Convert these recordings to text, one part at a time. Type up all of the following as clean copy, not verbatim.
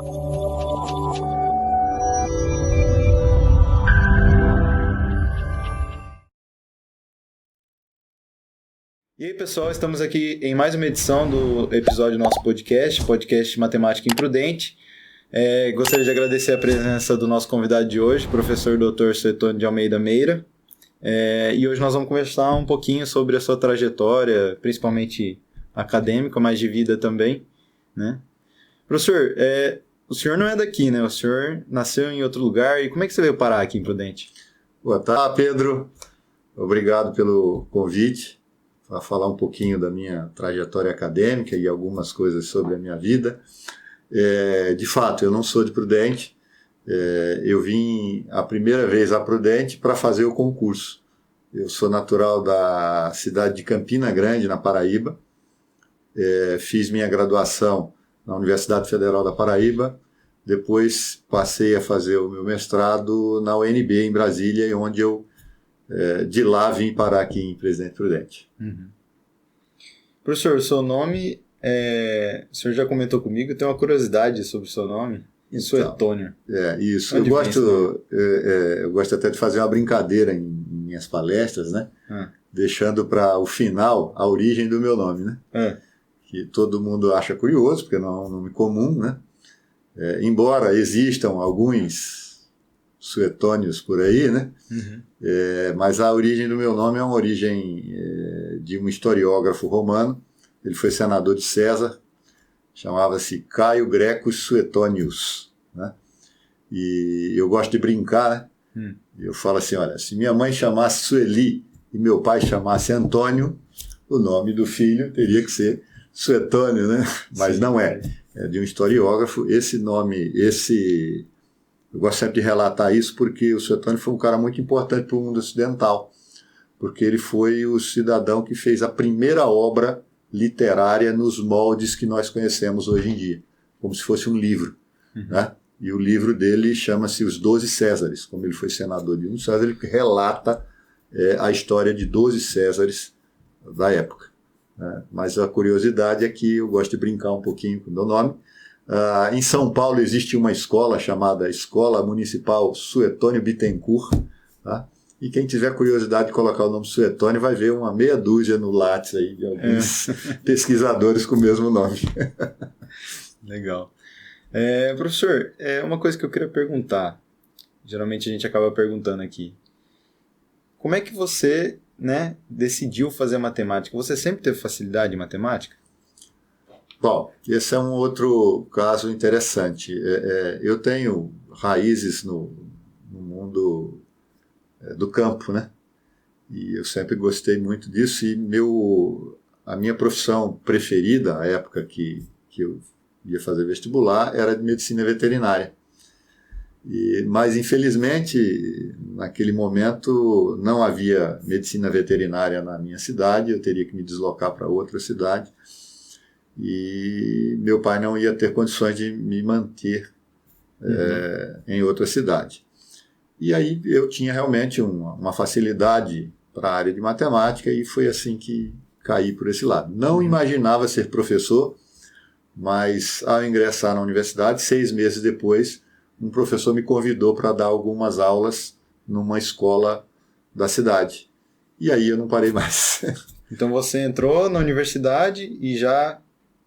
E aí, pessoal, estamos aqui em mais uma edição do episódio do nosso podcast Matemática Imprudente. Gostaria de agradecer a presença do nosso convidado de hoje, professor Dr. Suetônio de Almeida Meira. E hoje nós vamos conversar um pouquinho sobre a sua trajetória, principalmente acadêmica, mas de vida também, né? Professor, o senhor não é daqui, né? O senhor nasceu em outro lugar. E como é que você veio parar aqui em Prudente? Boa tarde, Pedro. Obrigado pelo convite para falar um pouquinho da minha trajetória acadêmica e algumas coisas sobre a minha vida. De fato, eu não sou de Prudente. Eu vim a primeira vez a Prudente para fazer o concurso. Eu sou natural da cidade de Campina Grande, na Paraíba. Fiz minha graduação na Universidade Federal da Paraíba. Depois passei a fazer o meu mestrado na UNB, em Brasília, onde eu de lá vim parar aqui em Presidente Prudente. Uhum. Professor, o seu nome, o senhor já comentou comigo, eu tenho uma curiosidade sobre o seu nome, Suetônio. Isso. Eu gosto até de fazer uma brincadeira em minhas palestras, né? Deixando para o final a origem do meu nome, né? Que todo mundo acha curioso, porque não é um nome comum, né? Embora existam alguns Suetônios por aí, né? Uhum. Mas a origem do meu nome é uma origem de um historiógrafo romano. Ele foi senador de César, chamava-se Caio Grecus Suetonius, né? E eu gosto de brincar, né? Eu falo assim, olha, se minha mãe chamasse Sueli e meu pai chamasse Antônio, o nome do filho teria que ser Suetônio, né? Mas não é de um historiógrafo. Esse nome, eu gosto sempre de relatar isso porque o Suetônio foi um cara muito importante para o mundo ocidental, porque ele foi o cidadão que fez a primeira obra literária nos moldes que nós conhecemos hoje em dia, como se fosse um livro, né? E o livro dele chama-se Os 12 Césares. Como ele foi senador de um César, ele relata a história de 12 Césares da época, né? Mas a curiosidade é que eu gosto de brincar um pouquinho com o meu nome. Em São Paulo existe uma escola chamada Escola Municipal Suetônio Bittencourt, tá? E quem tiver curiosidade de colocar o nome Suetônio vai ver uma meia dúzia no Lattes aí de alguns pesquisadores com o mesmo nome. Legal. Professor, uma coisa que eu queria perguntar, geralmente a gente acaba perguntando aqui, como é que você, né, decidiu fazer matemática? Você sempre teve facilidade em matemática? Bom, esse é um outro caso interessante. Eu tenho raízes no mundo do campo, né? E eu sempre gostei muito disso. E a minha profissão preferida, a época que eu ia fazer vestibular, era de medicina veterinária. Mas, infelizmente, naquele momento não havia medicina veterinária na minha cidade, eu teria que me deslocar para outra cidade. E meu pai não ia ter condições de me manter em outra cidade. E aí eu tinha realmente uma facilidade para a área de matemática e foi assim que caí por esse lado. Não imaginava ser professor, mas ao ingressar na universidade, 6 meses depois, um professor me convidou para dar algumas aulas numa escola da cidade. E aí eu não parei mais. Então você entrou na universidade e já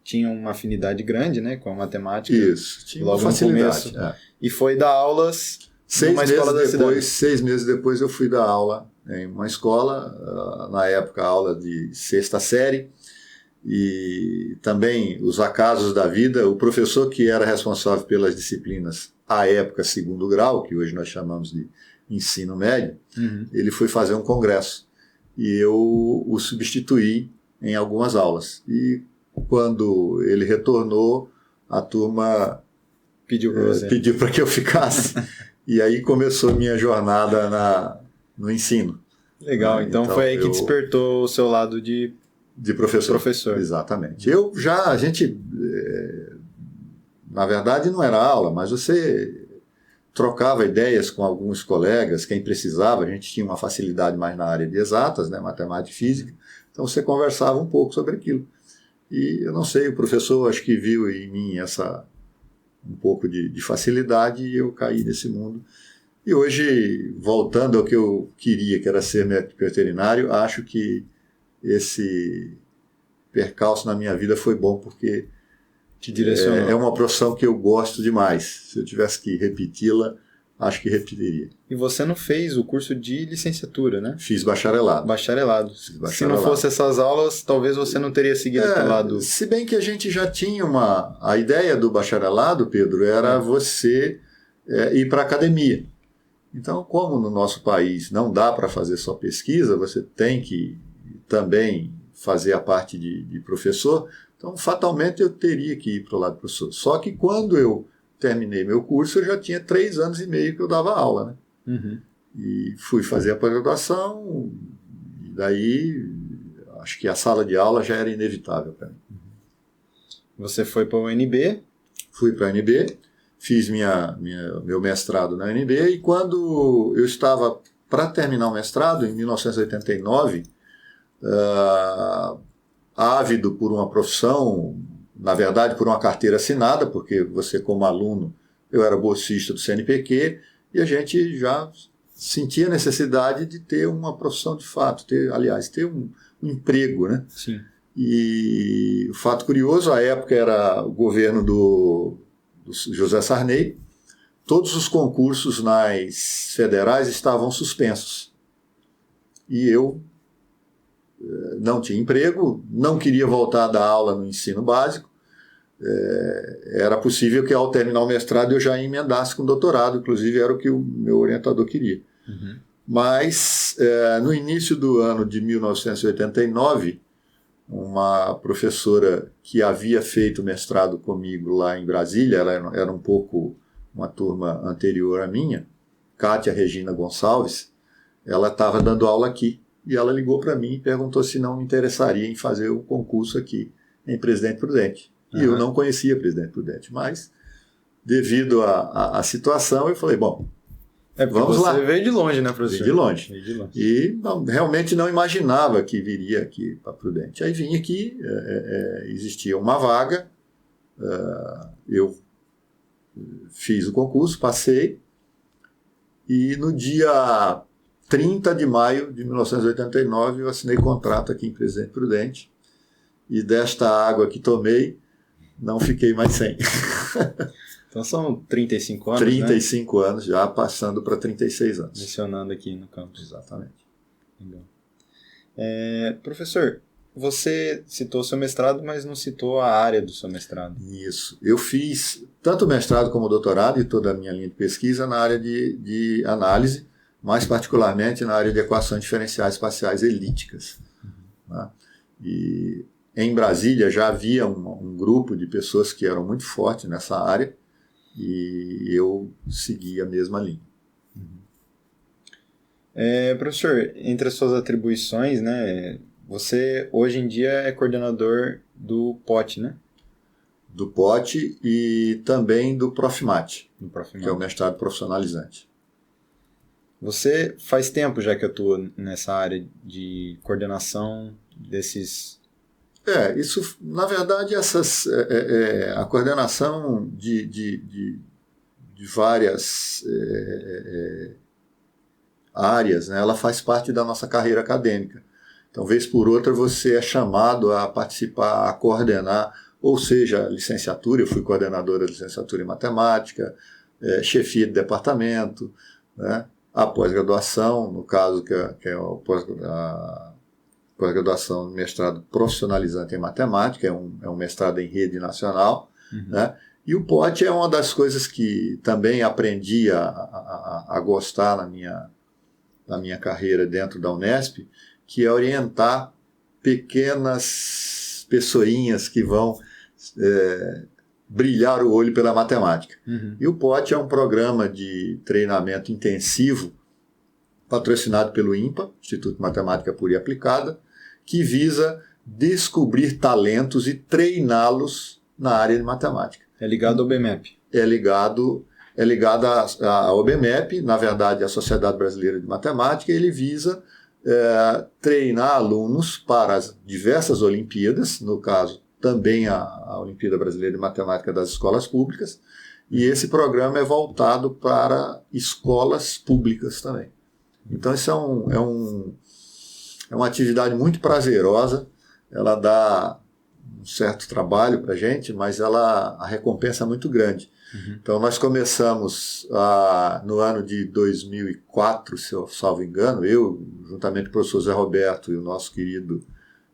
tinha uma afinidade grande, né, com a matemática. Isso, tinha logo uma facilidade. No começo, e foi dar aulas numa escola da cidade. 6 meses depois eu fui dar aula em uma escola, na época aula de 6ª série, e também os acasos da vida, o professor que era responsável pelas disciplinas à época 2º grau, que hoje nós chamamos de ensino médio, ele foi fazer um congresso, e eu o substituí em algumas aulas. E quando ele retornou, a turma pediu para que eu ficasse. E aí começou minha jornada no ensino. Legal, então foi aí que despertou o seu lado de professor. Exatamente. Na verdade não era aula, mas você trocava ideias com alguns colegas, quem precisava, a gente tinha uma facilidade mais na área de exatas, né, matemática e física, então você conversava um pouco sobre aquilo. E eu não sei, o professor acho que viu em mim essa um pouco de facilidade e eu caí nesse mundo. E hoje, voltando ao que eu queria, que era ser médico veterinário, acho que esse percalço na minha vida foi bom, porque Te direcionou. é uma profissão que eu gosto demais. Se eu tivesse que repeti-la, acho que repetiria. E você não fez o curso de licenciatura, né? Fiz bacharelado. Bacharelado. Se Bacharelado. não fosse essas aulas, talvez você não teria seguido pelo lado... Se bem que a gente já tinha a ideia do bacharelado, Pedro, era você ir para a academia. Então, como no nosso país não dá para fazer só pesquisa, você tem que também fazer a parte de professor, então fatalmente eu teria que ir para o lado do professor. Só que quando eu terminei meu curso, eu já tinha 3 anos e meio que eu dava aula, né? Uhum. E fui fazer a pós-graduação, e daí acho que a sala de aula já era inevitável para mim. Você foi para o UNB? Fui para a UNB, fiz meu mestrado na UNB, e quando eu estava para terminar o mestrado, em 1989, ávido por uma profissão, na verdade por uma carteira assinada, porque você como aluno, eu era bolsista do CNPq, e a gente já sentia a necessidade de ter uma profissão de fato, ter um emprego, né? Sim. E o fato curioso, a época era o governo do José Sarney, todos os concursos nas federais estavam suspensos. E eu não tinha emprego, não queria voltar a dar aula no ensino básico. Era possível que ao terminar o mestrado eu já emendasse com doutorado, inclusive era o que o meu orientador queria. Uhum. Mas no início do ano de 1989, uma professora que havia feito mestrado comigo lá em Brasília, ela era um pouco uma turma anterior à minha, Kátia Regina Gonçalves, ela estava dando aula aqui. E ela ligou para mim e perguntou se não me interessaria em fazer o concurso aqui em Presidente Prudente. E eu não conhecia Presidente Prudente, mas devido à situação eu falei, bom, vamos lá. Você veio de longe, né, professor? Veio de longe. Veio de longe. E realmente não imaginava que viria aqui para Prudente. Aí vim aqui, existia uma vaga, eu fiz o concurso, passei, e no dia 30 de maio de 1989, eu assinei contrato aqui em Presidente Prudente, e desta água que tomei, não fiquei mais sem. Então são 35 anos, 35 anos, já passando para 36 anos. Lecionando aqui no campus. Exatamente. Legal. Professor, você citou seu mestrado, mas não citou a área do seu mestrado. Isso. Eu fiz tanto mestrado como doutorado e toda a minha linha de pesquisa na área de análise, mais particularmente na área de equações diferenciais espaciais elípticas. Né? E em Brasília já havia um grupo de pessoas que eram muito fortes nessa área e eu segui a mesma linha. Professor, entre as suas atribuições, né, você hoje em dia é coordenador do POT, né? Do POT e também do Profmat, que é o mestrado profissionalizante. Você faz tempo já que atua nessa área de coordenação desses... Isso, na verdade, a coordenação de várias áreas, né, ela faz parte da nossa carreira acadêmica. Então, vez por outra, você é chamado a participar, a coordenar, ou seja, licenciatura, eu fui coordenadora da licenciatura em matemática, chefia de departamento, né, a pós-graduação, no caso que é a pós-graduação, mestrado profissionalizante em matemática, é um mestrado em rede nacional, né? E o POT é uma das coisas que também aprendi a gostar na minha carreira dentro da Unesp, que é orientar pequenas pessoinhas que vão brilhar o olho pela matemática. E o POT é um programa de treinamento intensivo patrocinado pelo INPA, Instituto de Matemática Pura e Aplicada, que visa descobrir talentos e treiná-los na área de matemática. É ligado ao BMEP? É ligado ao BMEP, na verdade, à Sociedade Brasileira de Matemática, e ele visa treinar alunos para as diversas Olimpíadas, no caso, também a Olimpíada Brasileira de Matemática das Escolas Públicas, e esse programa é voltado para escolas públicas também. Então isso é uma atividade muito prazerosa, ela dá um certo trabalho para a gente, mas a recompensa é muito grande. Então nós começamos no ano de 2004, se eu salvo engano, eu, juntamente com o professor Zé Roberto e o nosso querido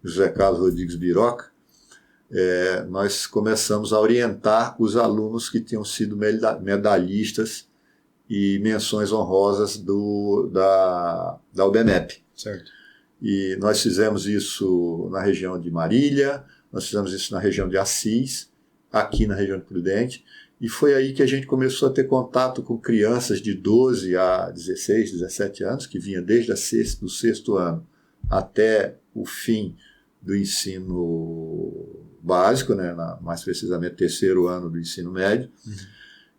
José Carlos Rodrigues Biroca, nós começamos a orientar os alunos que tinham sido medalhistas e menções honrosas da UBMEP. Certo. E nós fizemos isso na região de Marília, nós fizemos isso na região de Assis, aqui na região de Prudente, e foi aí que a gente começou a ter contato com crianças de 12 a 16, 17 anos, que vinha desde do sexto ano até o fim do ensino básico, né, mais precisamente terceiro ano do ensino médio,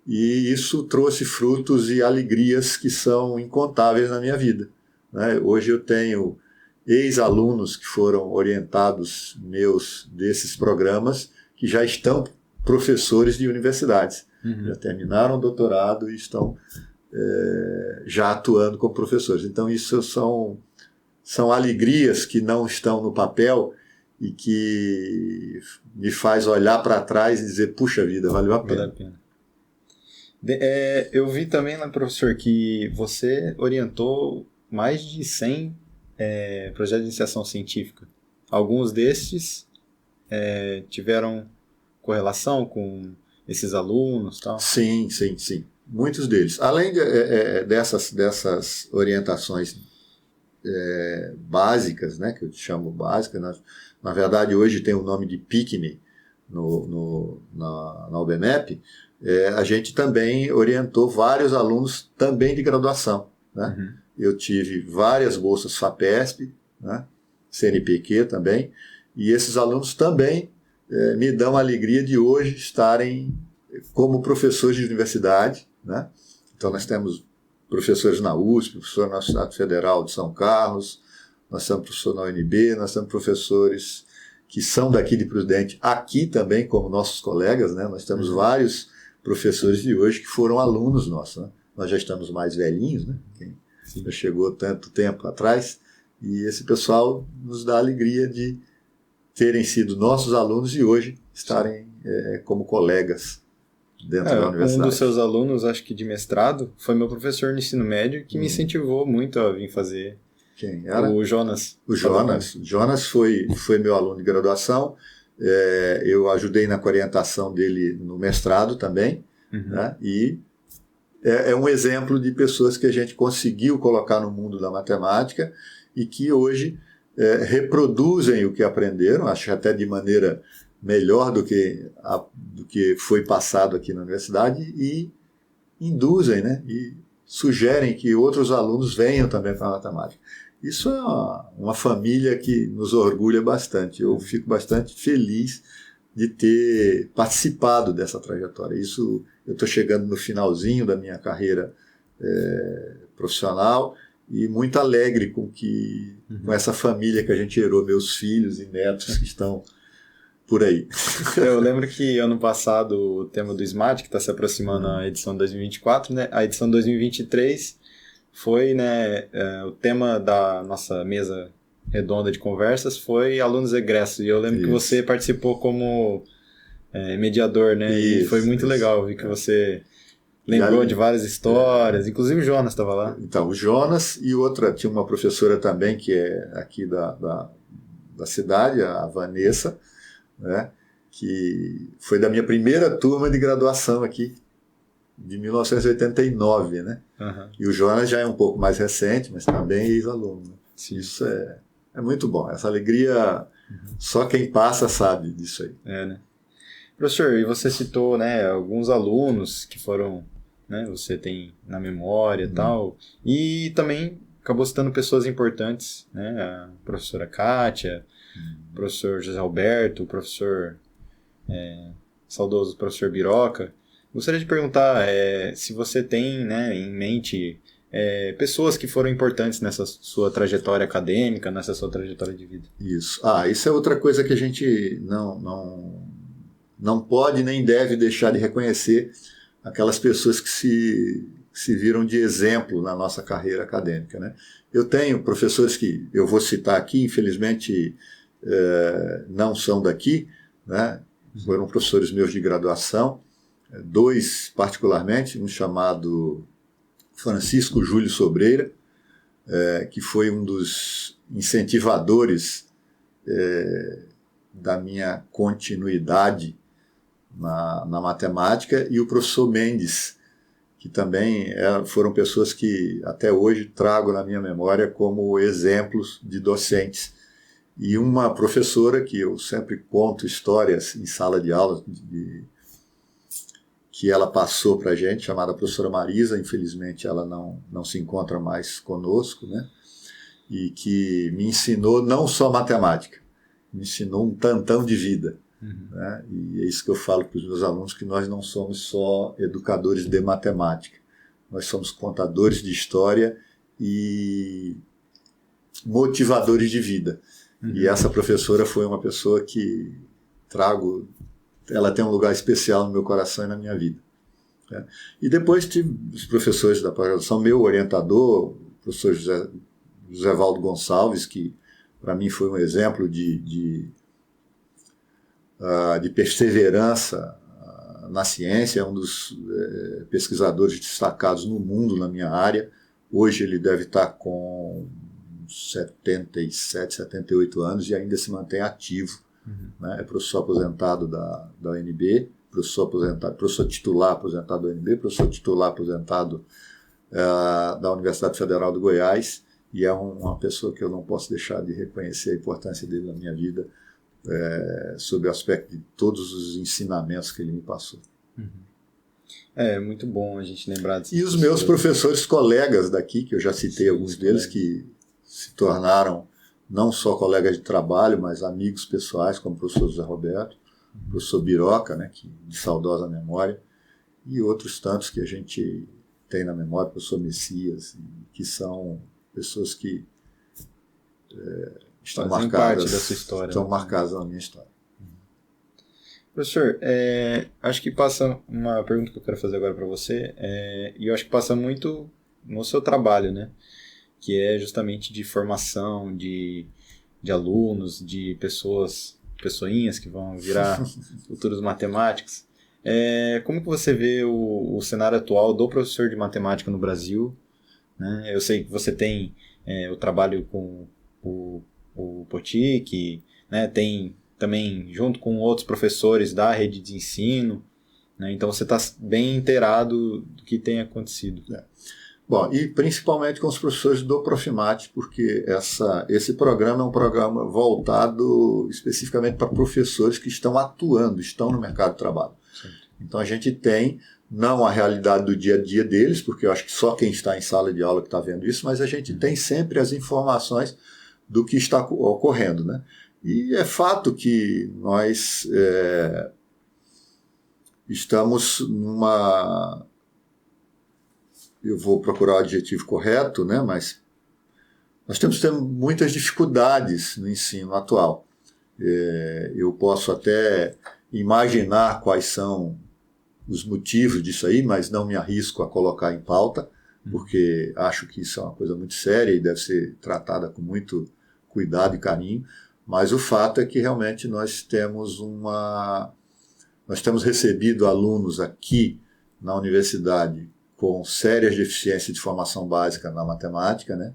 e isso trouxe frutos e alegrias que são incontáveis na minha vida, né? Hoje eu tenho ex-alunos que foram orientados meus desses programas, que já estão professores de universidades, já terminaram o doutorado e estão já atuando como professores. Então isso são alegrias que não estão no papel e que me faz olhar para trás e dizer, puxa vida, valeu a pena. Eu vi também, né, professor, que você orientou mais de 100 projetos de iniciação científica. Alguns destes tiveram correlação com esses alunos e tal? Sim. Muitos deles. Além dessas orientações básicas, né, que eu chamo básicas, na verdade hoje tem o nome de PICNE na UBMEP, a gente também orientou vários alunos também de graduação, né? Eu tive várias bolsas FAPESP, né, CNPq também, e esses alunos também me dão a alegria de hoje estarem como professores de universidade, né? Então nós temos professores na USP, professor na Universidade Federal de São Carlos, nós temos professor na UNB, nós temos professores que são daqui de Prudente, aqui também como nossos colegas, né? Nós temos vários professores de hoje que foram alunos nossos, né? Nós já estamos mais velhinhos, né? Quem já chegou tanto tempo atrás, e esse pessoal nos dá a alegria de terem sido nossos alunos e hoje estarem como colegas dentro da universidade. Um dos seus alunos, acho que de mestrado, foi meu professor no ensino médio, que me incentivou muito a vir fazer. Quem era? O Jonas. O Jonas. O Jonas foi meu aluno de graduação. Eu ajudei na orientação dele no mestrado também. Né? E é um exemplo de pessoas que a gente conseguiu colocar no mundo da matemática e que hoje reproduzem o que aprenderam, acho que até de maneira melhor do que foi passado aqui na universidade, e induzem, né? E sugerem que outros alunos venham também para a matemática. Isso é uma família que nos orgulha bastante. Eu fico bastante feliz de ter participado dessa trajetória. Isso, eu estou chegando no finalzinho da minha carreira profissional e muito alegre com essa família que a gente gerou, meus filhos e netos que estão por aí. Eu lembro que ano passado o tema do SMART, que está se aproximando a edição 2024, né? A edição 2023 foi, né, o tema da nossa mesa redonda de conversas foi alunos egressos, e eu lembro que você participou como mediador, né? E foi muito legal ver que você lembrou de várias histórias, inclusive o Jonas estava lá. Então, o Jonas e tinha uma professora também que é aqui da cidade, a Vanessa, né, que foi da minha primeira turma de graduação aqui, de 1989, né? E o Jonas já é um pouco mais recente, mas também é ex-aluno. Né? Isso é muito bom. Essa alegria, só quem passa sabe disso aí. Né? Professor, e você citou, né, alguns alunos que foram, né, você tem na memória e tal, e também acabou citando pessoas importantes, né, a professora Kátia, o professor José Alberto, o professor saudoso professor Biroca. Gostaria de perguntar se você tem, né, em mente pessoas que foram importantes nessa sua trajetória acadêmica, nessa sua trajetória de vida. Isso. Isso é outra coisa que a gente não pode nem deve deixar de reconhecer, aquelas pessoas que se viram de exemplo na nossa carreira acadêmica, né? Eu tenho professores que eu vou citar aqui, infelizmente não são daqui, né? Foram professores meus de graduação, dois particularmente, um chamado Francisco Júlio Sobreira, que foi um dos incentivadores da minha continuidade na matemática, e o professor Mendes, que também foram pessoas que até hoje trago na minha memória como exemplos de docentes. E uma professora que eu sempre conto histórias em sala de aula que ela passou para a gente, chamada professora Marisa, infelizmente ela não se encontra mais conosco, né? E que me ensinou não só matemática, me ensinou um tantão de vida. Né? E é isso que eu falo para os meus alunos, que nós não somos só educadores de matemática, nós somos contadores de história e motivadores de vida. E essa professora foi uma pessoa que ela tem um lugar especial no meu coração e na minha vida. Né? E depois tive os professores da pós-graduação, meu orientador, o professor José Valdo Gonçalves, que para mim foi um exemplo de perseverança na ciência, é um dos pesquisadores destacados no mundo na minha área. Hoje ele deve estar com 77, 78 anos e ainda se mantém ativo. Né? É professor aposentado da UNB, professor titular aposentado da UNB, professor titular aposentado da Universidade Federal do Goiás, e é uma pessoa que eu não posso deixar de reconhecer a importância dele na minha vida, sob o aspecto de todos os ensinamentos que ele me passou. É muito bom a gente lembrar disso. E os meus professores colegas daqui, que eu já citei alguns deles, que se tornaram não só colegas de trabalho, mas amigos pessoais, como o professor José Roberto, o professor Biroca, né, de saudosa memória, e outros tantos que a gente tem na memória, o professor Messias, que são pessoas que estão marcadas, parte da sua história, estão marcadas na minha história. Professor, acho que passa uma pergunta que eu quero fazer agora para você, e eu acho que passa muito no seu trabalho, né? Que é justamente de formação de alunos, de pessoinhas que vão virar futuros matemáticos. Como que você vê o cenário atual do professor de matemática no Brasil? Né? Eu sei que você tem o trabalho com o Potic, né? Tem também junto com outros professores da rede de ensino, né? Então você está bem inteirado do que tem acontecido. Bom, e principalmente com os professores do Profimate, porque esse programa é um programa voltado especificamente para professores que estão no mercado de trabalho. Sim. Então a gente tem, não a realidade do dia a dia deles, porque eu acho que só quem está em sala de aula que está vendo isso, mas a gente tem sempre as informações do que está ocorrendo, né? E é fato que nós estamos numa... Eu vou procurar o adjetivo correto, né? Mas nós temos muitas dificuldades no ensino atual. Eu posso até imaginar quais são os motivos disso aí, mas não me arrisco a colocar em pauta, porque acho que isso é uma coisa muito séria e deve ser tratada com muito cuidado e carinho. Mas o fato é que realmente nós temos recebido alunos aqui na universidade com sérias deficiências de formação básica na matemática, né?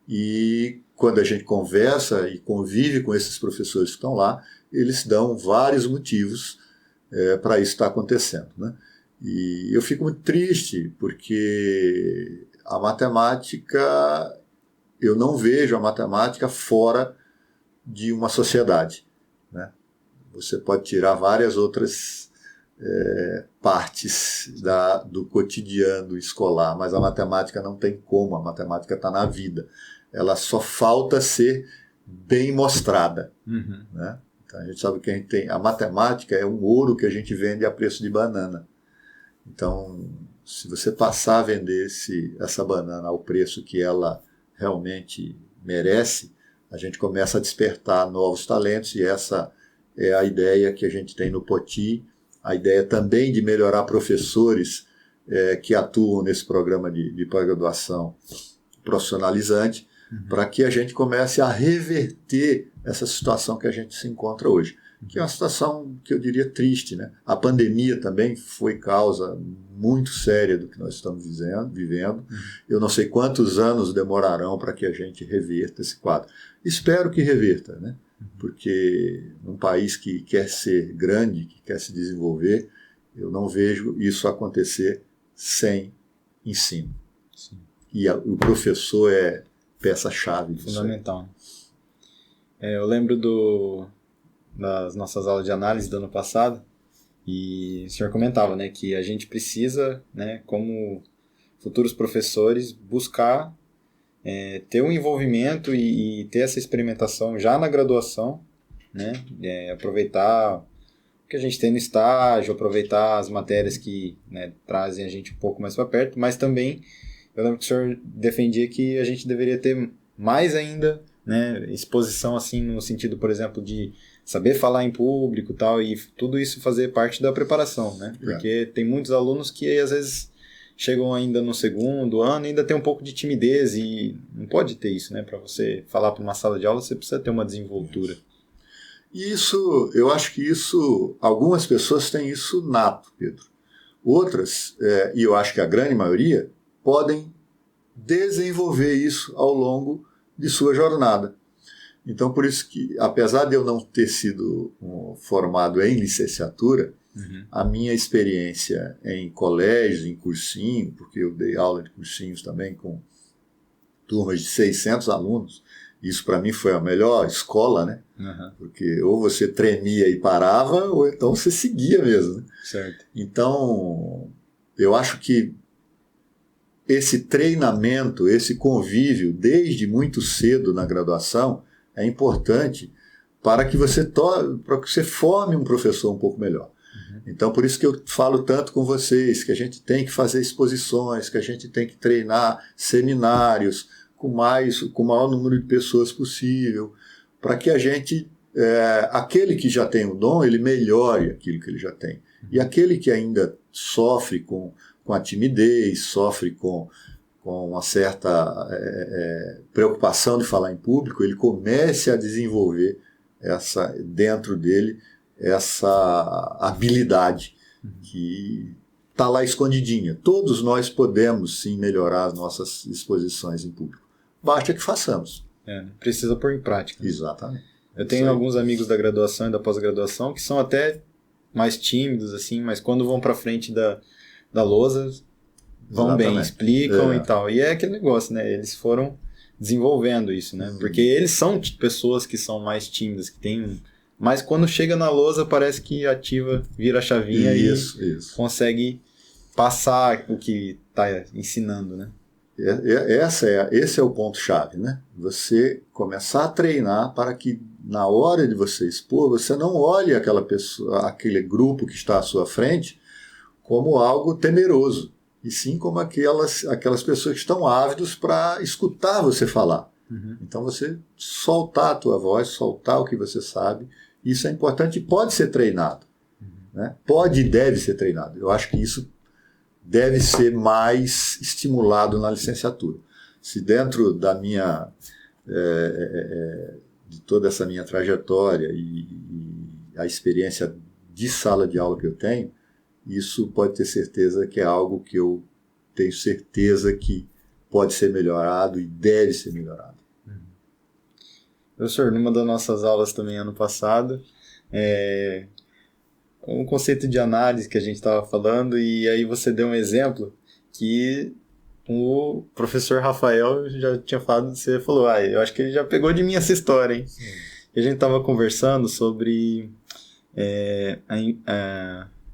E quando a gente conversa e convive com esses professores que estão lá, eles dão vários motivos para isso estar acontecendo, né? E eu fico muito triste, porque a matemática, eu não vejo a matemática fora de uma sociedade, né? Você pode tirar várias outras partes do cotidiano escolar, mas a matemática não tem como, a matemática está na vida. Ela só falta ser bem mostrada. Né? Então a gente sabe que a matemática é um ouro que a gente vende a preço de banana. Então, se você passar a vender essa banana ao preço que ela realmente merece, a gente começa a despertar novos talentos, e essa é a ideia que a gente tem no Poti, a ideia também de melhorar professores que atuam nesse programa de pós-graduação profissionalizante, para que a gente comece a reverter essa situação que a gente se encontra hoje, que é uma situação que eu diria triste, né? A pandemia também foi causa muito séria do que nós estamos vivendo. Eu não sei quantos anos demorarão para que a gente reverta esse quadro. Espero que reverta, né? Porque num país que quer ser grande, que quer se desenvolver, eu não vejo isso acontecer sem ensino. Sim. E o professor é peça-chave disso. Fundamental. Eu lembro das nossas aulas de análise do ano passado, e o senhor comentava, né, que a gente precisa, né, como futuros professores, buscar ter um envolvimento e ter essa experimentação já na graduação, né, aproveitar o que a gente tem no estágio, aproveitar as matérias que, né, trazem a gente um pouco mais para perto, mas também eu lembro que o senhor defendia que a gente deveria ter mais ainda, né, exposição assim no sentido, por exemplo, de saber falar em público e tal, e tudo isso fazer parte da preparação, né? Porque tem muitos alunos que às vezes chegam ainda no segundo ano e ainda tem um pouco de timidez, e não pode ter isso, né? Para você falar para uma sala de aula, você precisa ter uma desenvoltura. Isso, eu acho que isso, algumas pessoas têm isso nato, Pedro. Outras, e eu acho que a grande maioria, podem desenvolver isso ao longo de sua jornada. Então, por isso que, apesar de eu não ter sido formado em licenciatura, a minha experiência em colégios, em cursinho, porque eu dei aula de cursinhos também com turmas de 600 alunos, isso para mim foi a melhor escola, né? Porque ou você tremia e parava, ou então você seguia mesmo, né? Certo. Então, eu acho que esse treinamento, esse convívio, desde muito cedo na graduação, é importante para que você forme um professor um pouco melhor. Então, por isso que eu falo tanto com vocês, que a gente tem que fazer exposições, que a gente tem que treinar seminários com o maior número de pessoas possível, para que a gente, aquele que já tem o dom, ele melhore aquilo que ele já tem. E aquele que ainda sofre com a timidez, sofre com uma certa preocupação de falar em público, ele comece a desenvolver dentro dele essa habilidade que está lá escondidinha. Todos nós podemos sim melhorar as nossas exposições em público. Basta que façamos. Precisa pôr em prática. Exatamente. Eu tenho alguns amigos da graduação e da pós-graduação que são até mais tímidos, assim, mas quando vão para frente da lousa, vão Exatamente. bem, explicam e tal. E é aquele negócio, né? Eles foram desenvolvendo isso, né? Porque eles são pessoas que são mais tímidas, que têm... Mas quando chega na lousa, parece que ativa, vira a chavinha e consegue passar o que está ensinando, né? Esse é o ponto-chave, né? Você começar a treinar para que, na hora de você expor, você não olhe aquela pessoa, aquele grupo que está à sua frente como algo temeroso, e sim como aquelas pessoas que estão ávidos para escutar você falar. Então você soltar a tua voz, soltar o que você sabe, isso é importante e pode ser treinado. Né? Pode e deve ser treinado. Eu acho que isso deve ser mais estimulado na licenciatura. Se dentro da minha de toda essa minha trajetória e a experiência de sala de aula que eu tenho, isso pode ter certeza que é algo que eu tenho certeza que pode ser melhorado e deve ser melhorado. Professor, numa das nossas aulas também ano passado, um conceito de análise que a gente estava falando, e aí você deu um exemplo que o professor Rafael já tinha falado, você falou, eu acho que ele já pegou de mim essa história, hein? E a gente estava conversando sobre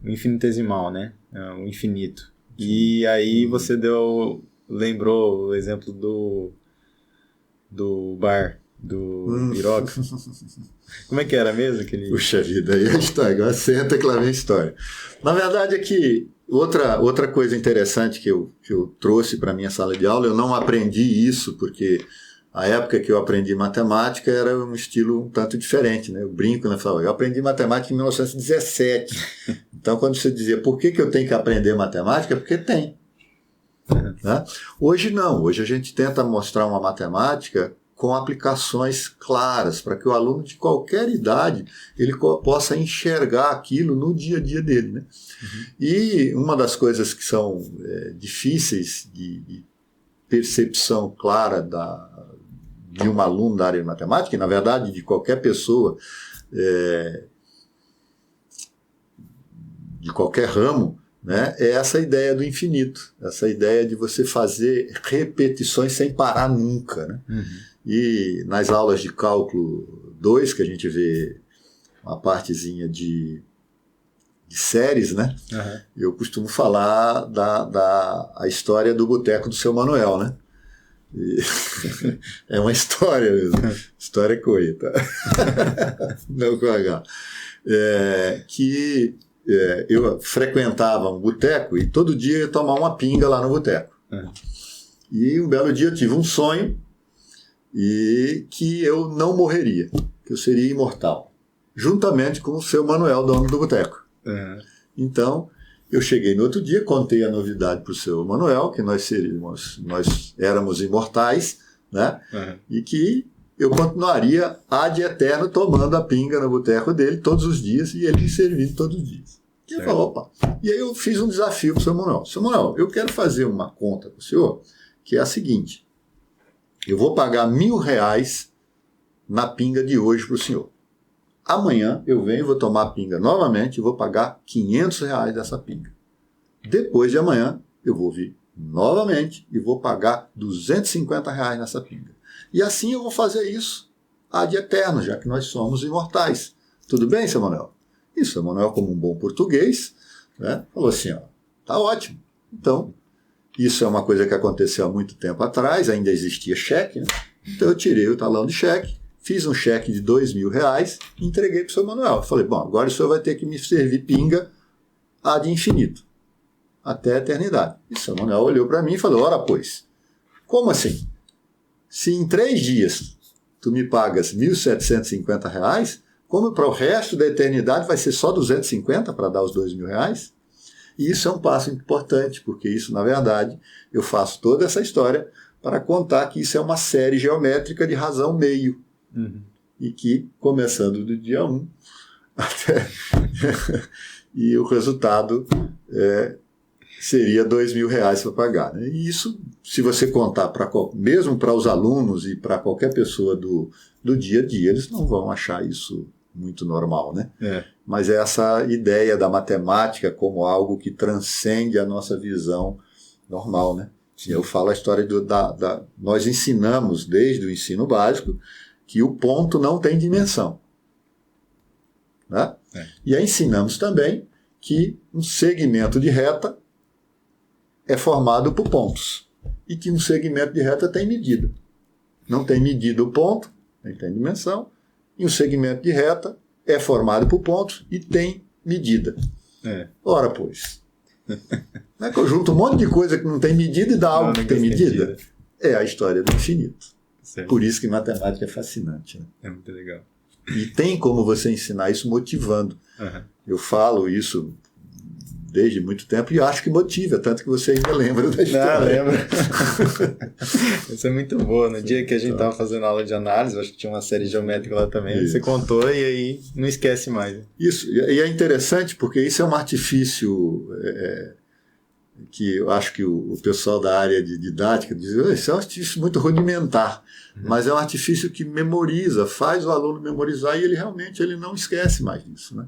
o infinitesimal, né? O infinito. E aí você lembrou o exemplo do bar, do Piroca. Como é que era mesmo? Puxa vida, aí a história, agora senta que lá vem a história. Na verdade é que Outra coisa interessante que eu trouxe para a minha sala de aula, eu não aprendi isso, porque a época que eu aprendi matemática era um estilo um tanto diferente, né? Eu brinco, né? Eu aprendi matemática em 1917. Então, quando você dizia, por que eu tenho que aprender matemática? Porque tem. Né? Hoje não, hoje a gente tenta mostrar uma matemática com aplicações claras, para que o aluno de qualquer idade ele possa enxergar aquilo no dia a dia dele. Né? E uma das coisas que são difíceis de percepção clara de um aluno da área de matemática, e na verdade de qualquer pessoa, de qualquer ramo, né, é essa ideia do infinito, essa ideia de você fazer repetições sem parar nunca. Né? E nas aulas de cálculo 2, que a gente vê uma partezinha de séries, né? Eu costumo falar a história do boteco do seu Manuel, né? É uma história mesmo, história coisa, tá? Não com H. Eu frequentava um boteco e todo dia ia tomar uma pinga lá no boteco. E um belo dia eu tive um sonho e que eu não morreria, que eu seria imortal, juntamente com o seu Manuel, dono do boteco. Então, eu cheguei no outro dia, contei a novidade para o seu Manuel, que nós éramos imortais, né? E que eu continuaria ad eterno tomando a pinga no boteco dele todos os dias e ele me servindo todos os dias. E ele falou, opa. E aí eu fiz um desafio para o seu Manuel. Seu Manuel, eu quero fazer uma conta para o senhor, que é a seguinte: eu vou pagar R$1.000 na pinga de hoje para o senhor. Amanhã eu venho, vou tomar a pinga novamente e vou pagar R$500 dessa pinga. Depois de amanhã eu vou vir novamente e vou pagar R$250 nessa pinga. E assim eu vou fazer isso ad eterno, já que nós somos imortais. Tudo bem, seu Manuel? E seu Manuel, como um bom português, né, falou assim, tá ótimo. Então, isso é uma coisa que aconteceu há muito tempo atrás, ainda existia cheque, né? Então eu tirei o talão de cheque, fiz um cheque de R$2.000 e entreguei para o seu Manuel. Falei, bom, agora o senhor vai ter que me servir pinga ad infinito, até a eternidade. E o seu Manuel olhou para mim e falou, ora pois, como assim? Se em 3 dias tu me pagas R$1.750, como para o resto da eternidade vai ser só 250 para dar os R$2.000? E isso é um passo importante, porque isso, na verdade, eu faço toda essa história para contar que isso é uma série geométrica de razão meio. E que, começando do dia 1 até... e o resultado seria R$2.000 para pagar. Né? E isso, se você contar mesmo para os alunos e para qualquer pessoa do dia a dia, eles não vão achar isso muito normal, né? Mas é essa ideia da matemática como algo que transcende a nossa visão normal, né? Eu falo a história nós ensinamos desde o ensino básico que o ponto não tem dimensão, né? E aí ensinamos também que um segmento de reta é formado por pontos e que um segmento de reta tem medida. Não tem medida o ponto, nem tem dimensão, e um segmento de reta é formado por pontos e tem medida. Ora, pois. Né, que eu junto um monte de coisa que não tem medida e dá algo que tem medida. É a história do infinito. Certo. Por isso que matemática é fascinante. Né? É muito legal. E tem como você ensinar isso motivando. Eu falo isso desde muito tempo e acho que motiva, tanto que você ainda lembra da história. Lembro. Isso é muito boa. No dia que a gente estava fazendo aula de análise, acho que tinha uma série geométrica lá também, você contou e aí não esquece mais. Isso, e é interessante porque isso é um artifício que eu acho que o pessoal da área de didática diz, isso é um artifício muito rudimentar, mas é um artifício que memoriza, faz o aluno memorizar e ele realmente não esquece mais disso, né?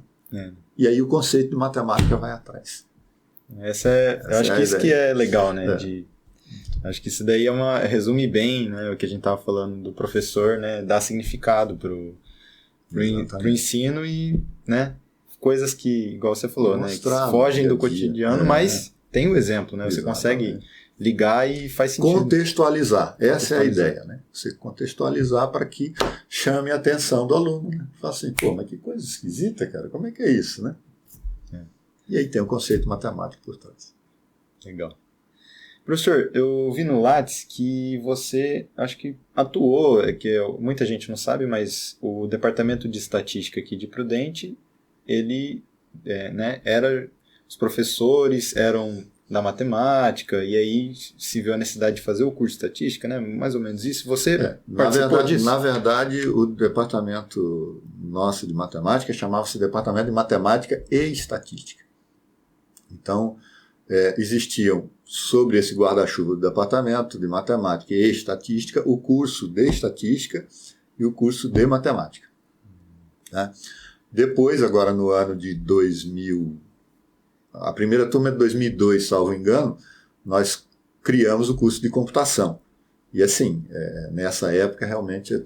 E aí o conceito de matemática vai atrás. Eu acho que isso que é legal, né? Acho que isso daí resume bem, né, o que a gente estava falando do professor, né? Dar significado pro ensino e, né? Coisas que, igual você falou, né? Que fogem do cotidiano, mas tem o exemplo, né? Você consegue ligar e faz sentido. Contextualizar, essa é a ideia, né? Você contextualizar para que chame a atenção do aluno, né? Fala assim, pô, mas que coisa esquisita, cara, como é que é isso, né? E aí tem o conceito matemático por trás. Legal. Professor, eu vi no Lattes que você, acho que atuou, muita gente não sabe, mas o departamento de estatística aqui de Prudente, ele, os professores eram da matemática, e aí se viu a necessidade de fazer o curso de estatística, né? Mais ou menos isso. Você participou disso? Na verdade, o departamento nosso de matemática chamava-se Departamento de Matemática e Estatística. Então, existiam, sobre esse guarda-chuva do Departamento de Matemática e Estatística, o curso de Estatística e o curso de Matemática. Né? Depois, agora no ano de 2000, a primeira turma é de 2002, salvo engano, nós criamos o curso de computação. E assim, nessa época realmente a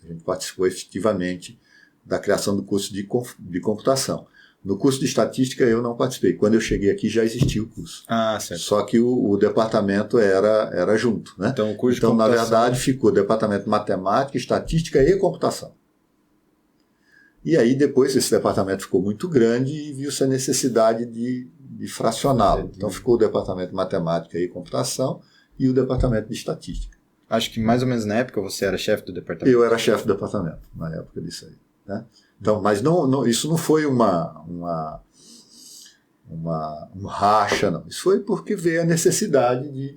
gente participou efetivamente da criação do curso de computação. No curso de estatística eu não participei. Quando eu cheguei aqui já existia o curso. Ah, certo. Só que o departamento era junto. Né? Então, o curso então de computação... na verdade, ficou departamento de matemática, estatística e computação. E aí depois esse departamento ficou muito grande e viu-se a necessidade de fracioná-lo. Então ficou o departamento de matemática e computação e o departamento de estatística. Acho que mais ou menos na época você era chefe do departamento. Eu era chefe do departamento na época disso aí. Né? Então, mas isso não foi um racha, não. Isso foi porque veio a necessidade de...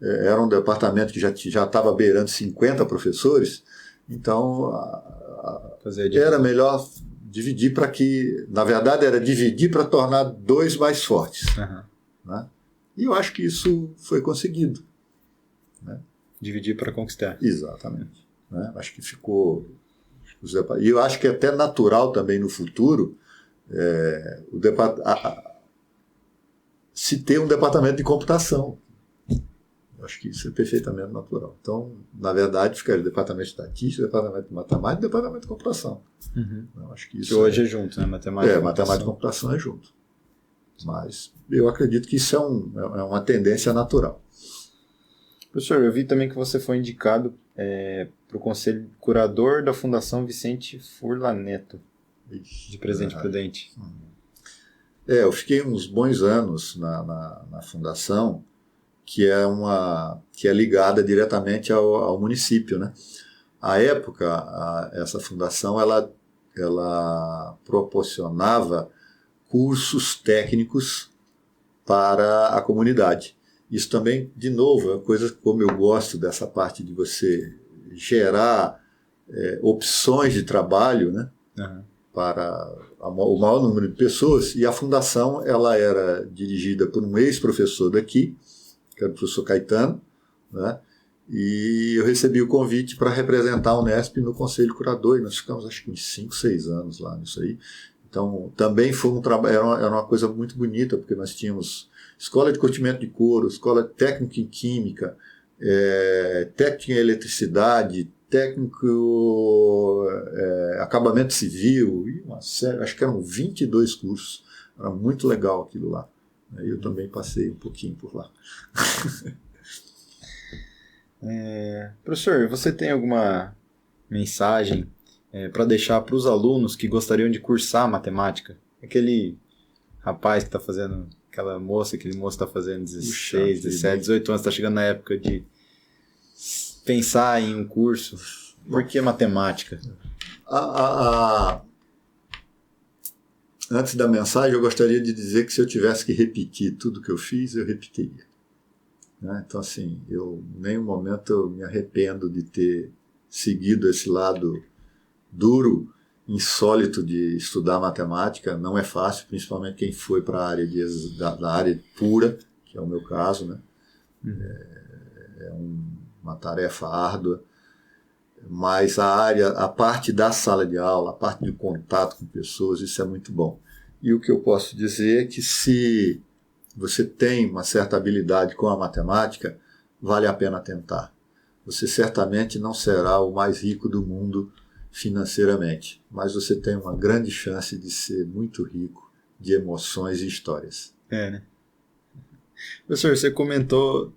era um departamento que já estava beirando 50 professores, então era melhor dividir para que... Na verdade, era dividir para tornar dois mais fortes. Uhum. Né? E eu acho que isso foi conseguido. Né? Dividir para conquistar. Exatamente. Né? Acho que ficou... E eu acho que é até natural também no futuro se ter um departamento de computação. Eu acho que isso é perfeitamente natural. Então, na verdade, ficaria o departamento de estatística, o departamento de matemática e o departamento de computação. Uhum. Eu acho que isso hoje é junto, né? Matemática e computação é junto. Mas eu acredito que isso é uma tendência natural. Professor, eu vi também que você foi indicado para o Conselho Curador da Fundação Vicente Furlaneto, de Presidente Prudente. Eu fiquei uns bons anos na Fundação, que é ligada diretamente ao município. Né? À época, essa fundação ela proporcionava cursos técnicos para a comunidade. Isso também, de novo, é uma coisa como eu gosto dessa parte de você gerar opções de trabalho, né, para o maior número de pessoas. E a fundação ela era dirigida por um ex-professor daqui, que era o professor Caetano, né, e eu recebi o convite para representar a Unesp no Conselho Curador, e nós ficamos acho que uns 5, 6 anos lá nisso aí. Então, também foi um trabalho, era uma coisa muito bonita, porque nós tínhamos escola de curtimento de couro, escola técnica em química, técnica em eletricidade, técnico acabamento civil, e uma série, acho que eram 22 cursos. Era muito legal aquilo lá. Eu também passei um pouquinho por lá. Professor, você tem alguma mensagem para deixar para os alunos que gostariam de cursar matemática? Aquele rapaz que está fazendo... Aquela moça, aquele moço está fazendo 16, 17, 18 anos, está chegando na época de pensar em um curso. Por que matemática? Antes da mensagem, eu gostaria de dizer que se eu tivesse que repetir tudo que eu fiz, eu repetiria. Né? Então, assim, em nenhum momento eu me arrependo de ter seguido esse lado duro, insólito de estudar matemática. Não é fácil, principalmente quem foi para a área da área pura, que é o meu caso, né? Uma tarefa árdua, mas a parte da sala de aula, a parte do contato com pessoas, isso é muito bom. E o que eu posso dizer é que se você tem uma certa habilidade com a matemática, vale a pena tentar. Você certamente não será o mais rico do mundo financeiramente, mas você tem uma grande chance de ser muito rico de emoções e histórias. Né? Professor, você comentou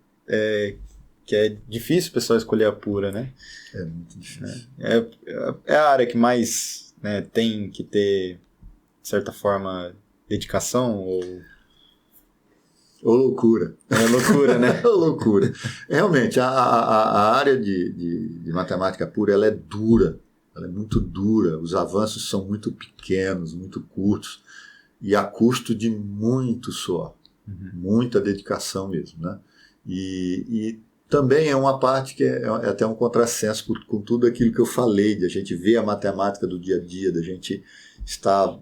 que é difícil o pessoal escolher a pura, né? É muito difícil. É a área que mais, né, tem que ter, de certa forma, dedicação Ou loucura. É loucura, né? Ou loucura. Realmente, a área de matemática pura, ela é dura. Ela é muito dura. Os avanços são muito pequenos, muito curtos. E a custo de muito suor. Muita dedicação mesmo, né? E também é uma parte que é até um contrassenso com tudo aquilo que eu falei, de a gente ver a matemática do dia a dia, da gente estar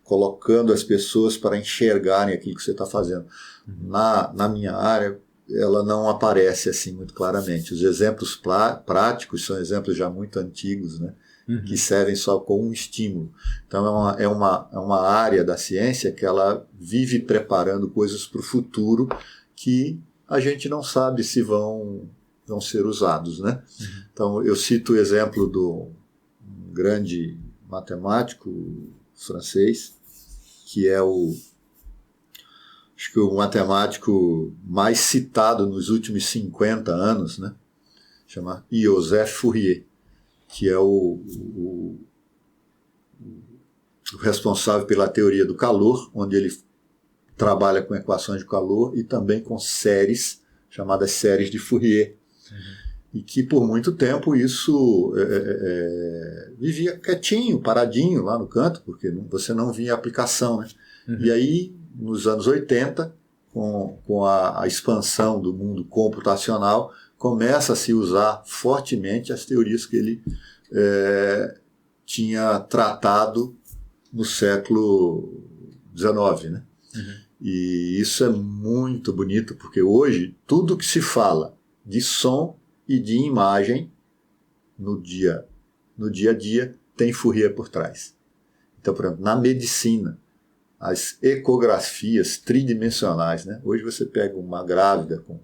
colocando as pessoas para enxergarem aquilo que você está fazendo. Na minha área, ela não aparece assim muito claramente. Os exemplos práticos são exemplos já muito antigos, né? Que servem só como um estímulo. Então é uma área da ciência que ela vive preparando coisas para o futuro que a gente não sabe se vão ser usados, né? Então eu cito o exemplo do um grande matemático francês, que é acho que o matemático mais citado nos últimos 50 anos, né? Chama Joseph Fourier, que é o responsável pela teoria do calor, onde ele trabalha com equações de calor e também com séries, chamadas séries de Fourier. E que por muito tempo isso vivia quietinho, paradinho lá no canto, porque você não via aplicação, né? E aí, nos anos 80, com a expansão do mundo computacional, começa a se usar fortemente as teorias que ele tinha tratado no século XIX, né? E isso é muito bonito, porque hoje tudo que se fala de som e de imagem no dia a dia tem Fourier por trás. Então, por exemplo, na medicina, as ecografias tridimensionais, né? Hoje você pega uma grávida com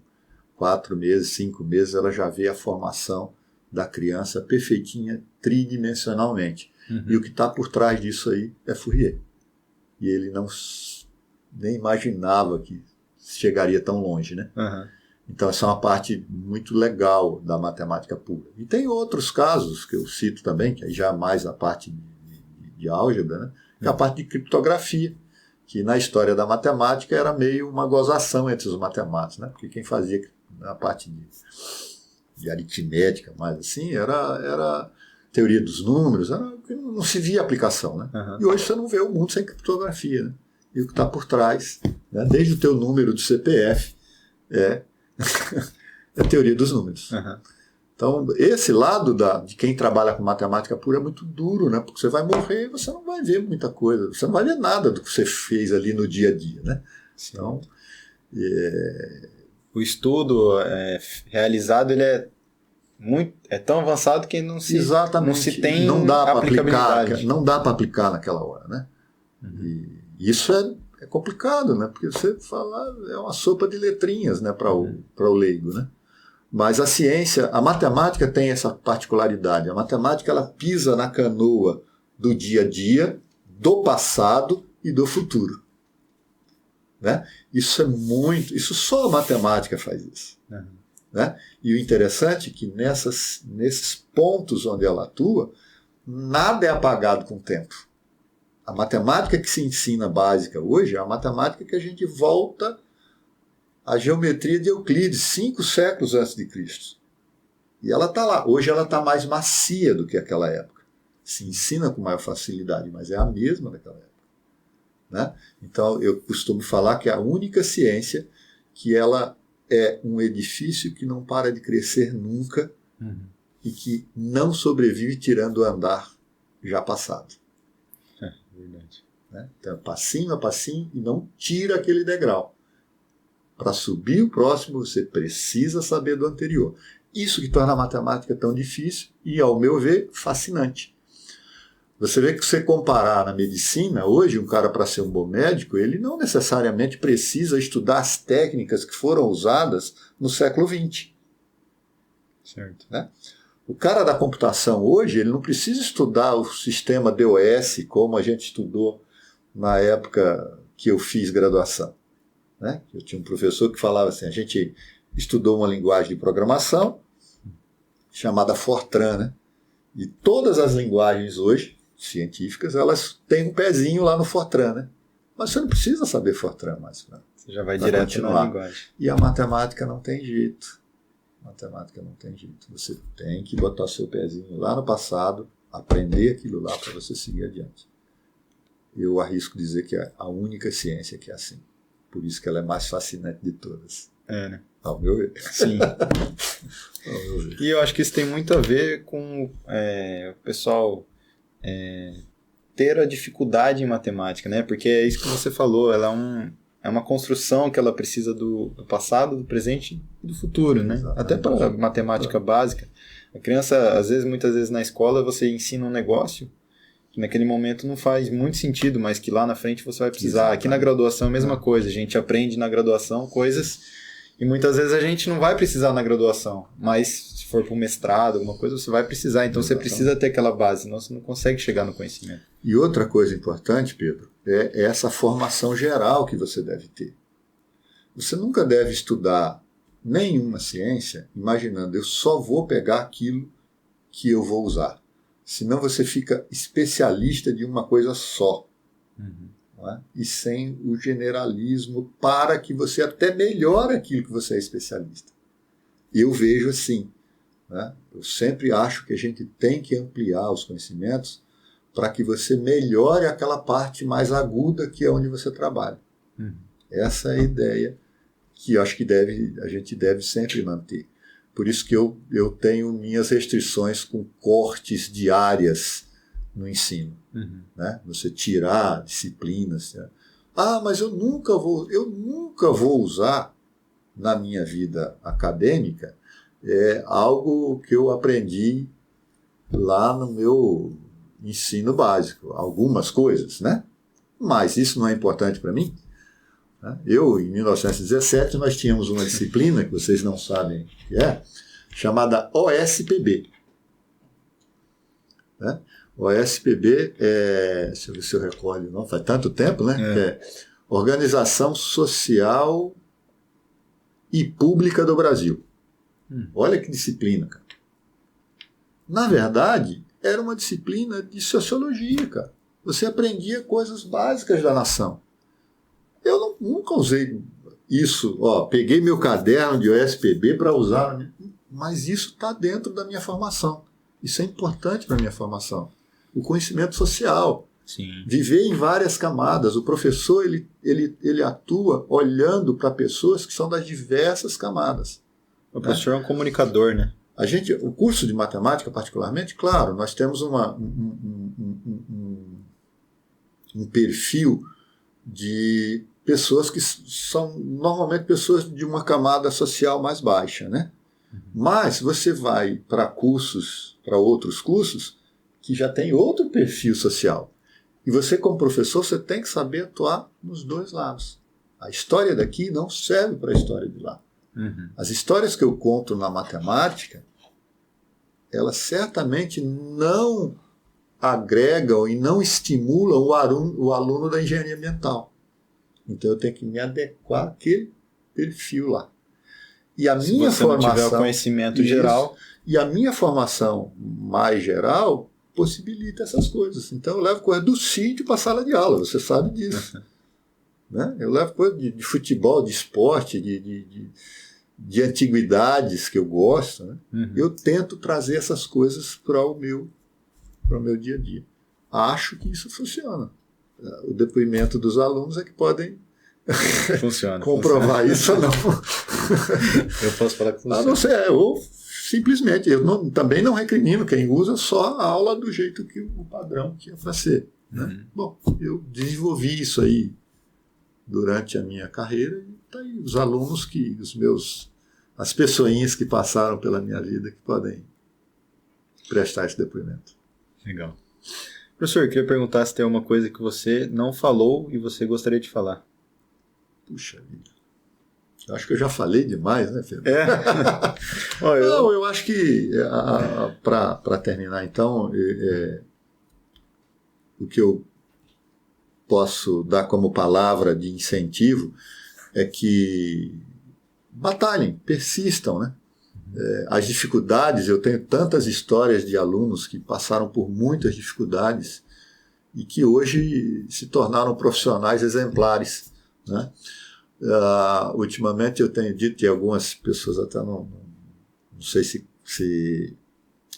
4 meses, 5 meses, ela já vê a formação da criança perfeitinha tridimensionalmente. E o que está por trás disso aí é Fourier. E ele nem imaginava que chegaria tão longe, né? Então essa é uma parte muito legal da matemática pura. E tem outros casos que eu cito também, que aí já mais a parte de álgebra, né? Que é a parte de criptografia, que na história da matemática era meio uma gozação entre os matemáticos, né? Porque quem fazia a parte de aritmética, mais assim, era teoria dos números, não se via aplicação, né? E hoje você não vê o mundo sem criptografia, né? E o que está por trás, né? Desde o teu número do CPF, é a teoria dos números. Então, esse lado de quem trabalha com matemática pura é muito duro, né? Porque você vai morrer e você não vai ver muita coisa, você não vai ver nada do que você fez ali no dia a dia, né? Então, o estudo realizado, ele é tão avançado que não se tem não dá para aplicabilidade. Não dá para aplicar naquela hora, né? E isso é complicado, né? Porque você fala, é uma sopa de letrinhas, né, para o leigo, né? Mas a ciência, a matemática tem essa particularidade. A matemática, ela pisa na canoa do dia a dia, do passado e do futuro, né? Isso só a matemática faz isso. Né? E o interessante é que nesses pontos onde ela atua, nada é apagado com o tempo. A matemática que se ensina básica hoje é a matemática que a gente volta à geometria de Euclides, 5 séculos antes de Cristo. E ela está lá. Hoje ela está mais macia do que aquela época. Se ensina com maior facilidade, mas é a mesma daquela época. Né? Então eu costumo falar que é a única ciência que ela é um edifício que não para de crescer nunca e que não sobrevive tirando o andar já passado. Verdade. Né? Então, passinho a passinho, e não tira aquele degrau. Para subir o próximo, você precisa saber do anterior. Isso que torna a matemática tão difícil e, ao meu ver, fascinante. Você vê que se você comparar na medicina, hoje, um cara, para ser um bom médico, ele não necessariamente precisa estudar as técnicas que foram usadas no século XX. Certo. Né? O cara da computação hoje, ele não precisa estudar o sistema DOS como a gente estudou na época que eu fiz graduação. Né? Eu tinha um professor que falava assim, a gente estudou uma linguagem de programação chamada Fortran, né? E todas as linguagens hoje, científicas, elas têm um pezinho lá no Fortran, né? Mas você não precisa saber Fortran mais. Você já vai direto na linguagem. E a matemática não tem jeito. Matemática não tem jeito. Você tem que botar seu pezinho lá no passado, aprender aquilo lá para você seguir adiante. Eu arrisco dizer que é a única ciência que é assim. Por isso que ela é mais fascinante de todas. É, né? Ao meu ver. Sim. Ao meu ver. E eu acho que isso tem muito a ver com o pessoal ter a dificuldade em matemática, né? Porque é isso que você falou, ela é uma construção que ela precisa do passado, do presente e do futuro, né? Exatamente. Até para a matemática básica. A criança, muitas vezes na escola, você ensina um negócio que naquele momento não faz muito sentido, mas que lá na frente você vai precisar. Exatamente. Aqui na graduação é a mesma coisa. A gente aprende na graduação coisas e muitas vezes a gente não vai precisar na graduação, mas se for para um mestrado, alguma coisa, você vai precisar. Então você precisa ter aquela base, senão você não consegue chegar no conhecimento. E outra coisa importante, Pedro, é essa formação geral que você deve ter. Você nunca deve estudar nenhuma ciência imaginando eu só vou pegar aquilo que eu vou usar. Senão você fica especialista de uma coisa só. Uhum. Não é? E sem o generalismo para que você até melhore aquilo que você é especialista. Eu vejo assim. Né? Eu sempre acho que a gente tem que ampliar os conhecimentos para que você melhore aquela parte mais aguda que é onde você trabalha. Uhum. Essa é a ideia que eu acho que a gente deve sempre manter. Por isso que eu tenho minhas restrições com cortes de áreas no ensino. Uhum. Né? Você tirar disciplinas. Né? Mas eu nunca vou usar na minha vida acadêmica algo que eu aprendi lá no meu ensino básico. Algumas coisas, né? Mas isso não é importante para mim. Eu, em 1917, nós tínhamos uma disciplina, que vocês não sabem o que é, chamada OSPB. Né? OSPB deixa eu ver se eu recordo, não faz tanto tempo, né? É Organização Social e Pública do Brasil. Olha que disciplina, cara. Na verdade, era uma disciplina de sociologia, cara. Você aprendia coisas básicas da nação. Eu nunca usei isso, peguei meu caderno de OSPB para usar, mas isso está dentro da minha formação. Isso é importante para a minha formação. O conhecimento social. Sim. Viver em várias camadas. O professor ele atua olhando para pessoas que são das diversas camadas. O professor é um comunicador, né? O curso de matemática, particularmente, claro, nós temos um perfil de pessoas que são normalmente pessoas de uma camada social mais baixa, né? Uhum. Mas você vai para outros cursos que já tem outro perfil social. E você, como professor, você tem que saber atuar nos dois lados. A história daqui não serve para a história de lá. Uhum. As histórias que eu conto na matemática, elas certamente não agregam e não estimulam o aluno da engenharia ambiental. Então eu tenho que me adequar àquele perfil lá. E a Se minha você formação, não tiver o conhecimento geral. E a minha formação mais geral possibilita essas coisas. Então eu levo coisa do sítio para a sala de aula, você sabe disso. Né? Eu levo coisa de futebol, de esporte, de antiguidades que eu gosto. Né? Uhum. Eu tento trazer essas coisas para o meu dia a dia. Acho que isso funciona. O depoimento dos alunos é que podem comprovar isso ou não. Eu posso falar que funciona. Não sei, ou simplesmente, também não recrimino quem usa só a aula do jeito que o padrão que é para ser. Né? Uhum. Bom, eu desenvolvi isso aí durante a minha carreira e tá aí os alunos as pessoinhas que passaram pela minha vida que podem prestar esse depoimento. Legal. Professor, eu queria perguntar se tem alguma coisa que você não falou e você gostaria de falar. Puxa vida. Eu acho que eu já falei demais, né, Pedro? Não, eu acho que, para terminar, então, o que eu posso dar como palavra de incentivo é que batalhem, persistam, né? As dificuldades, eu tenho tantas histórias de alunos que passaram por muitas dificuldades e que hoje se tornaram profissionais exemplares, né? Ultimamente eu tenho dito, e algumas pessoas até não sei se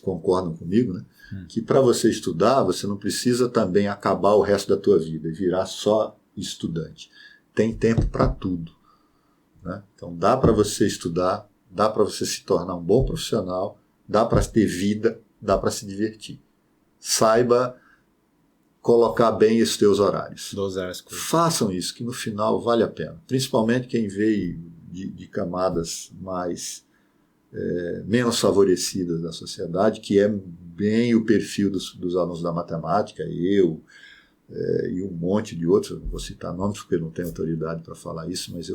concordam comigo, né? Que para você estudar, você não precisa também acabar o resto da tua vida e virar só estudante. Tem tempo para tudo, né? Então dá para você estudar, dá para você se tornar um bom profissional, dá para ter vida, dá para se divertir. Saiba colocar bem esses teus horários. Dosar as coisas. Façam isso, que no final vale a pena. Principalmente quem veio de camadas mais menos favorecidas da sociedade, que é bem o perfil dos alunos da matemática, eu e um monte de outros, não vou citar nomes porque eu não tenho autoridade para falar isso, mas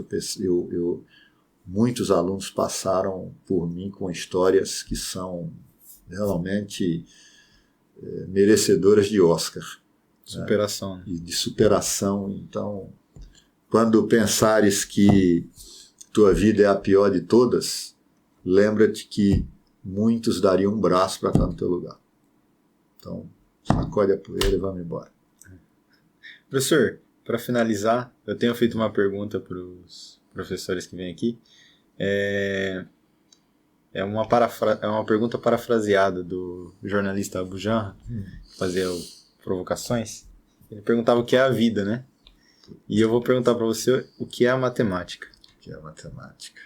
muitos alunos passaram por mim com histórias que são realmente merecedoras de Oscar. Superação. Né? E de superação. Então, quando pensares que tua vida é a pior de todas, lembra-te que muitos dariam um braço para estar no teu lugar. Então, sacode a poeira e vamos embora. Professor, para finalizar, eu tenho feito uma pergunta para os professores que vêm aqui. É uma pergunta parafraseada do jornalista Abu Janra, que fazia provocações. Ele perguntava o que é a vida, né? E eu vou perguntar para você o que é a matemática. O que é a matemática?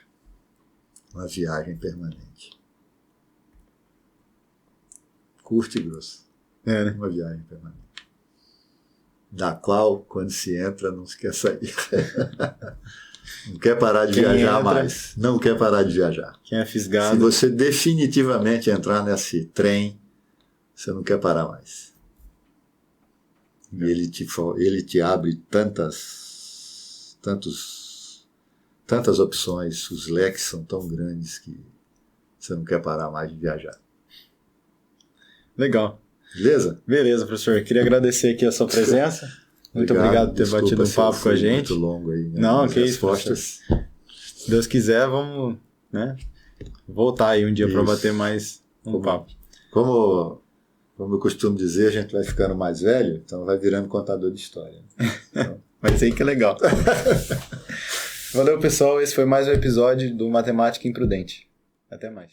Uma viagem permanente. Curto e grosso. Né? Uma viagem permanente. Da qual, quando se entra, não se quer sair. Não quer parar de viajar mais. Não quer parar de viajar. Quem é fisgado. Se você definitivamente entrar nesse trem, você não quer parar mais. E ele te abre tantas opções, os leques são tão grandes que você não quer parar mais de viajar. Legal. Beleza? Beleza, professor. Eu queria agradecer aqui a sua presença. Muito obrigado por ter batido um papo com a gente. Muito longo aí, né? Não, que isso, respostas. Se Deus quiser, vamos, né, voltar aí um dia para bater mais um papo. Como eu costumo dizer, a gente vai ficando mais velho, então vai virando contador de história. Então... Mas aí que é legal. Valeu, pessoal. Esse foi mais um episódio do Matemática Imprudente. Até mais.